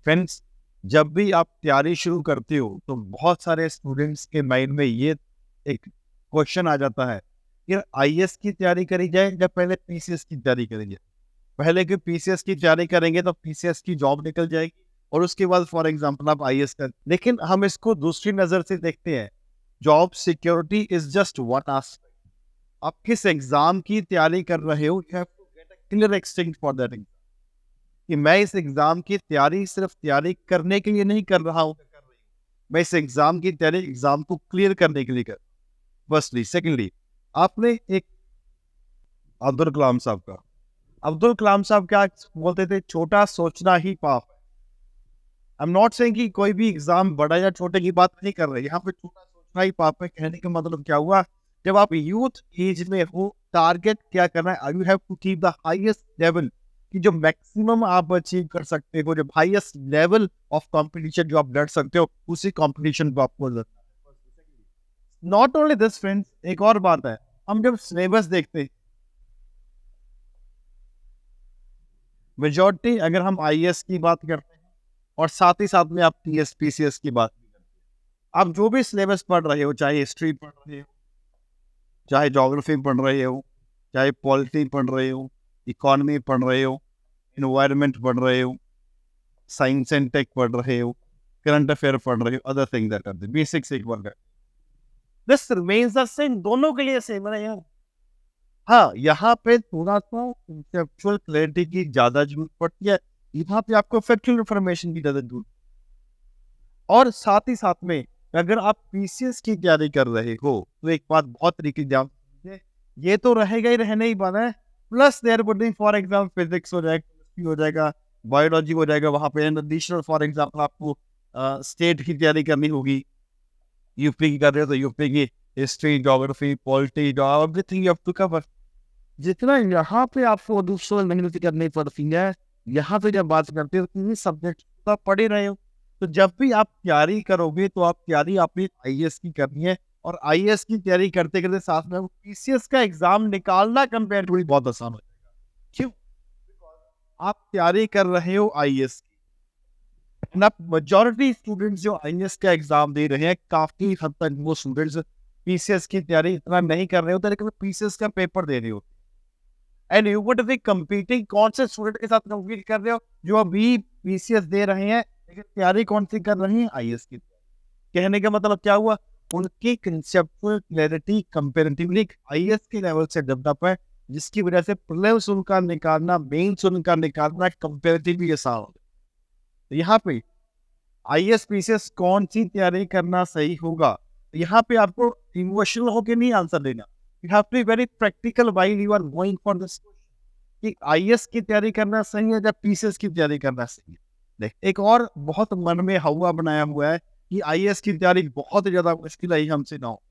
Friends, जब भी आप तैयारी शुरू करते हो तो बहुत सारे स्टूडेंट्स के माइंड में ये एक क्वेश्चन आ जाता है कि आईएएस की तैयारी करी जाए या पहले पीसीएस की तैयारी करी जाए। पहले कि पीसीएस की तैयारी करेंगे तो पीसीएस की जॉब निकल जाएगी और उसके बाद फॉर एग्जांपल आप आईएएस कर, लेकिन हम इसको दूसरी नजर से देखते हैं। Job security is just one aspect. आप किस एग्जाम की तैयारी कर रहे हो, you have to get a clear extent for that, कि मैं इस एग्जाम की तैयारी सिर्फ तैयारी करने के लिए नहीं कर रहा हूँ, मैं इस एग्जाम की तैयारी एग्जाम को क्लियर करने के लिए कर। फर्स्टली, सेकेंडली, आपने एक अब्दुल कलाम साहब का, अब्दुल कलाम साहब क्या बोलते थे, छोटा सोचना ही पाप है। आई एम नॉट सेइंग कि कोई भी एग्जाम बड़ा या छोटे की बात नहीं कर रहे, यहाँ पे छोटा सोचना ही पाप है कहने का मतलब क्या हुआ, जब आप यूथ एज में हो, टारगेट क्या करना है, you have to keep the highest level, कि जो मैक्सिमम आप अचीव कर सकते हो, जो हाईएस्ट लेवल ऑफ कंपटीशन जो आप लड़ सकते हो, उसी कंपटीशन को आपको लड़ना है। नॉट ओनली दिस फ्रेंड्स, एक और बात है, हम जब सिलेबस देखते हैं, मेजॉरिटी अगर हम आईएएस की बात करते हैं और साथ ही साथ में आप टीएस पीसीएस की बात भी करते हैं, आप जो भी सिलेबस पढ़ रहे हो, चाहे हिस्ट्री पढ़ रहे हो, चाहे ज्योग्राफी पढ़ रहे हो, चाहे पॉलिटी पढ़ रहे हो, इकोनॉमी पढ़ रहे हो, इन्वायरमेंट पढ़ रहे हो, साइंस एंड टेक पढ़ रहे हो, करंट अफेयर पढ़ रहे हो, other thing that are the basics एक बार, दिस रिमेन्स द सेम, दोनों के लिए सेम है यार। हाँ, यहाँ पे थोड़ा सा कंसेप्चुअल क्लैरिटी की ज्यादा जरूरत पड़ती है, यहाँ पे आपको फैक्चुअल इंफॉर्मेशन की ज्यादा जरूरत। और साथ ही साथ में अगर आप पीसीएस की तैयारी कर रहे हो तो एक बात बहुत तरीके से ध्यान दीजिए, ये तो रहेगा ही, रहने ही वाला है, plus there would be for example physics हो जाएगा, केमिस्ट्री हो जाएगा, बायोलॉजी हो जाएगा, वहां पे एडिशनल फॉर एग्जाम्पल आपको स्टेट की तैयारी करनी होगी, यूपी की कर रहे हो तो यूपी की history, geography, polity, everything you have to cover. जितना यहाँ पे आपको दूसरों मेहनत करनी पड़ती है, यहाँ पे जब बात करते हो तो सब्जेक्ट तो आप पढ़ ही रहे हो, तो जब भी आप तैयारी करोगे तो आप तैयारी अपनी आईएएस की करनी है, और आईएएस की तैयारी करते करते साथ में पीसीएस का एग्जाम निकालना कंपेरेटिवली बहुत आसान हो जाएगा। क्यों? आप तैयारी कर रहे हो आईएएस की, ना मेजॉरिटी स्टूडेंट्स जो आईएएस का एग्जाम दे रहे हैं, काफी हद तक वो स्टूडेंट्स पीसीएस की तैयारी इतना नहीं कर रहे होते, लेकिन पीसीएस का पेपर दे रहे होते, and you would be competing, कौन से स्टूडेंट के साथ कंपीट कर रहे हो, जो अभी पीसीएस दे रहे हैं लेकिन तैयारी कौन सी कर रही है, आईएएस की। कहने का मतलब क्या हुआ, उनकी कंसेप्चुअल क्लैरिटी कंपैरेटिवली आईएएस के लेवल से डेवलप है, जिसकी वजह से प्रीलिम्स उनका निकालना, मेंस उनका निकालना कंपैरेटिवली आसान हो। तो यहाँ पे आईएएस पीसीएस कौन सी तैयारी करना सही होगा, यहाँ पे आपको इमोशनल होकर नहीं आंसर देना, you have to be very practical while you are going for this, कि आईएएस की तैयारी करना सही है या पीसीएस की तैयारी करना सही है। देख, एक और बहुत मन में हवा बनाया हुआ है कि आईएएस की तैयारी बहुत ज्यादा मुश्किल है, हमसे ना हो।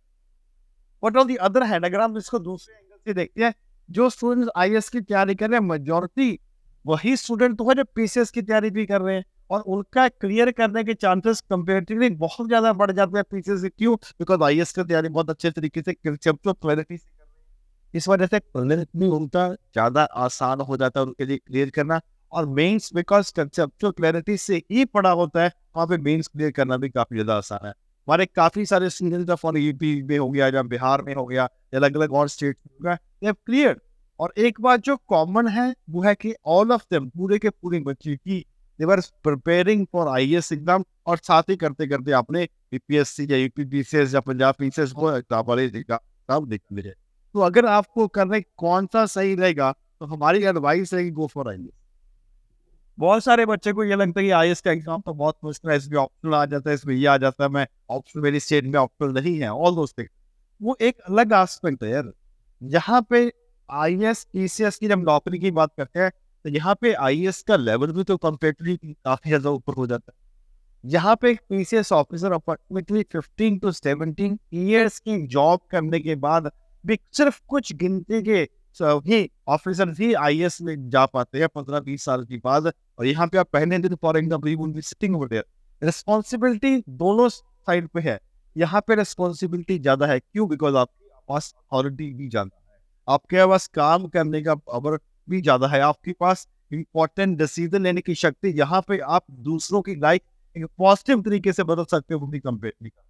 But on the other hand, अगर हम इसको दूसरे एंगल से देखते हैं, जो स्टूडेंट्स आईएएस की तैयारी कर रहे हैं, मेजॉरिटी वही स्टूडेंट तो है जो पीसीएस की तैयारी भी कर रहे हैं, और उनका क्लियर करने के चांसेस कंपेरेटिवली बहुत ज्यादा बढ़ जाते हैं पीसीएस से। क्यों? बिकॉज आईएएस की तैयारी बहुत अच्छे तरीके से कंसेप्चुअल क्लैरिटी से कर रहे हैं, इस वजह से प्रीलिम्स भी उनका ज्यादा आसान हो जाता है उनके लिए क्लियर करना, और मेंस बिकॉज कंसेप्चुअल क्लैरिटी से ही पढ़ा होता है, वहाँ पे मेंस क्लियर करना भी काफी ज्यादा आसान है। हमारे काफी सारे स्टूडेंट्स फॉर यूपी में हो गया, या बिहार में हो गया, या अलग अलग और स्टेट में हो गया, दे हैव क्लियर। और एक बात जो कॉमन है वो है कि ऑल ऑफ देम, पूरे के पूरे बच्चे की, they were preparing for IAS exam, और साथ ही करते करते आपने यूपीएससी या यूपी पीसीएस या पंजाब पीसीएस को एग्जाम वाले एग्जाम देख लीजिए। तो अगर आपको करने कौन सा सही रहेगा, तो हमारी एडवाइस है कि गो फॉर आईएएस। बहुत सारे बच्चे को ये लगता है कि आईएएस का एग्जाम तो बहुत मुश्किल है, इसमें ऑप्शनल आ जाता है, इसमें ये आ जाता है, मैं ऑप्शनल, मेरी स्टेट में ऑप्शनल नहीं है, ऑल दोस्त थिंग्स। वो एक अलग एस्पेक्ट है यार। यहाँ पे आईएएस पीसीएस की जब नौकरी की बात करते हैं, तो यहाँ पे आईएएस का लेवल भी तो कंपेरेटिवली काफी ज्यादा ऊपर हो जाता है। यहाँ पे एक PCS officer approximately 15 to 17 years की जॉब करने के बाद भी सिर्फ कुछ गिनती के ही ऑफिसर ही आईएएस में जा पाते हैं 15-20 साल के बाद। और यहाँ पे आप पहले दिन for example you will be sitting over there, responsibility दोनों साइड पे है। यहाँ पे रिस्पॉन्सिबिलिटी ज्यादा है, क्यों? बिकॉज आपके पास अथॉरिटी भी ज्यादा है, आपके पास काम करने का पावर भी ज्यादा है, आपके पास इम्पोर्टेंट डिसीजन लेने की शक्ति, यहाँ पे आप दूसरों की लाइफ एक पॉजिटिव तरीके से बदल सकते हो अपनी कंपेनी का।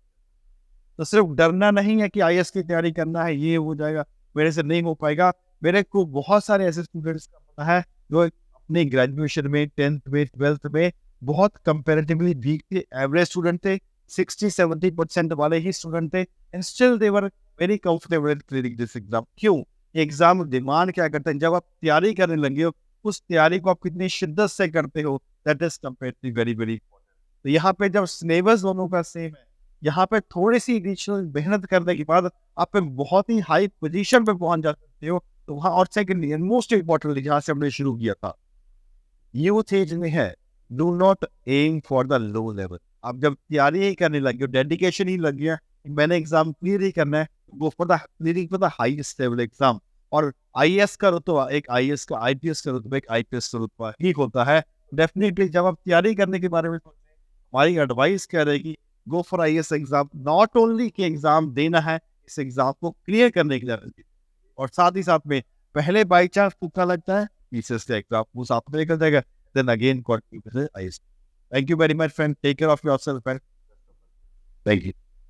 तो सिर्फ डरना नहीं है कि आईएएस की तैयारी करना है, ये हो जाएगा, मेरे से नहीं हो पाएगा। मेरे को बहुत सारे ऐसे स्टूडेंट्स का पता है जो अपने ग्रेजुएशन में, 10th में, 12th में बहुत कंपैरेटिवली वीक थे, एवरेज स्टूडेंट थे, 60-70% वाले ही स्टूडेंट थे, and still they were very comfortable clearing this exam. क्यों? एग्जाम डिमांड क्या करते हैं, जब आप तैयारी करने लगे हो, उस तैयारी को आप कितनी शिद्दत से करते हो, that is comparatively very very important. तो यहाँ पे जब सिलेबस दोनों का सेम है, यहाँ पे थोड़ी सी एडिशनल मेहनत करने के बाद आप एक बहुत ही हाई पोजीशन पे पहुंच जा सकते हो। तो वहाँ, और सेकंडली एंड मोस्ट इम्पोर्टेंटली, जहाँ से हमने शुरू किया था, यूथ एज में है, do not aim for the low level. आप जब तैयारी ही करने लगे हो, डेडिकेशन ही लग गया, मैंने एग्जाम क्लियर ही करना है, go for the clearing for the highest level exam. और आईएएस का रुतबा एक आईएएस का, आईपीएस का रुतबा एक आईपीएस का रुतबा ही होता है। डेफिनेटली जब आप तैयारी करने के बारे में सोचें, हमारी एडवाइस क्या रहेगी, go for IAS exam. Not only कि एग्जाम देना है, इस एग्जाम को क्लियर करने के लिए, और साथ ही साथ में पहले बाई चांस तुक्का लगता है, पीसीएस का एग्जाम वो साथ में निकल जाएगा, then again continue with the IS. Thank you very much, friend. Take care of yourself, and thank you.